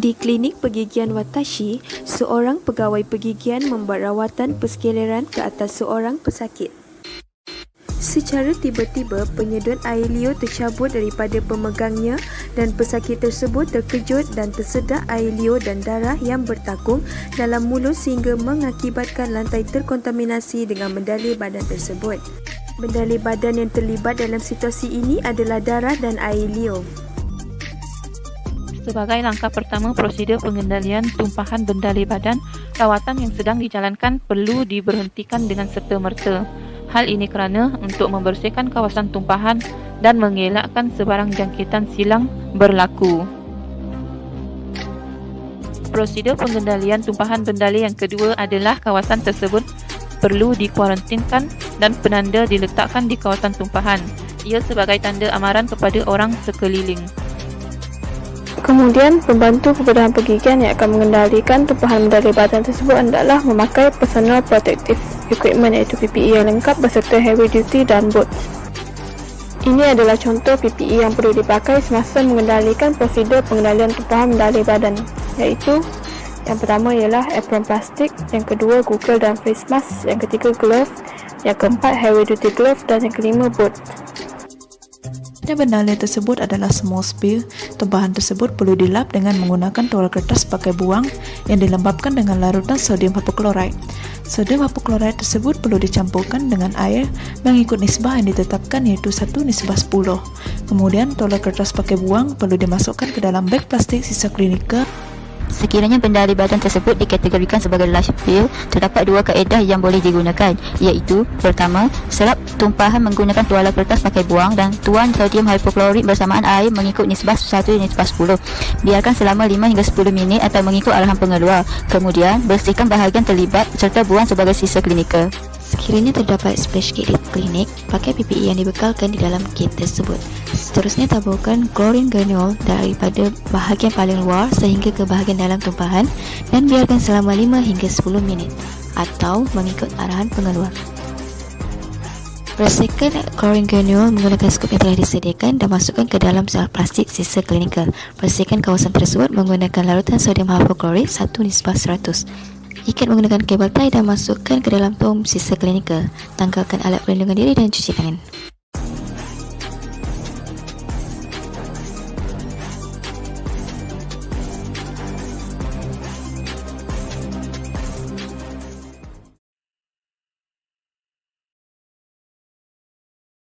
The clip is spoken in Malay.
Di klinik pergigian Watashi, seorang pegawai pergigian membuat rawatan perskeleran ke atas seorang pesakit. Secara tiba-tiba, penyedut air liur tercabut daripada pemegangnya dan pesakit tersebut terkejut dan tersedak air liur dan darah yang bertakung dalam mulut sehingga mengakibatkan lantai terkontaminasi dengan bendalai badan tersebut. Bendalai badan yang terlibat dalam situasi ini adalah darah dan air liur. Sebagai langkah pertama prosedur pengendalian tumpahan bendalai badan, rawatan yang sedang dijalankan perlu diberhentikan dengan serta-merta. Hal ini kerana untuk membersihkan kawasan tumpahan dan mengelakkan sebarang jangkitan silang berlaku. Prosedur pengendalian tumpahan bendalai yang kedua adalah kawasan tersebut perlu dikuarantinkan dan penanda diletakkan di kawasan tumpahan. Ia sebagai tanda amaran kepada orang sekeliling. Kemudian, pembantu kemudahan pergigian yang akan mengendalikan tumpahan bendalai badan tersebut adalah memakai personal protective equipment iaitu PPE yang lengkap berserta heavy duty dan boots. Ini adalah contoh PPE yang perlu dipakai semasa mengendalikan prosedur pengendalian tumpahan bendalai badan, iaitu yang pertama ialah apron plastik, yang kedua Google dan face mask, yang ketiga glove, yang keempat heavy duty glove dan yang kelima boot. Bendalai tersebut adalah small spill. Tumpahan tersebut perlu dilap dengan menggunakan tual kertas pakai buang yang dilembabkan dengan larutan sodium hypochlorite. Sodium hypochlorite tersebut perlu dicampurkan dengan air mengikut nisbah yang ditetapkan iaitu 1:10. Kemudian tual kertas pakai buang perlu dimasukkan ke dalam beg plastik sisa klinikal. Sekiranya bendalai badan tersebut dikategorikan sebagai large spill, terdapat dua kaedah yang boleh digunakan, iaitu pertama, serap tumpahan menggunakan tuala kertas pakai buang dan tuan sodium hypochlorite bersamaan air mengikut nisbah 1:10. Biarkan selama 5 hingga 10 minit atau mengikut arahan pengeluar. Kemudian, bersihkan bahagian terlibat serta buang sebagai sisa klinikal. Sekiranya terdapat splash kit di klinik, pakai PPE yang dibekalkan di dalam kit tersebut. Seterusnya, taburkan chlorine granule daripada bahagian paling luar sehingga ke bahagian dalam tumpahan dan biarkan selama 5 hingga 10 minit atau mengikut arahan pengeluar. Bersihkan chlorine granule menggunakan skop yang telah disediakan dan masukkan ke dalam sel plastik sisa klinikal. Bersihkan kawasan tersebut menggunakan larutan sodium hypochlorite 1:100. Ikat menggunakan kabel tie dan masukkan ke dalam tong sisa klinikal. Tanggalkan alat pelindungan diri dan cuci tangan.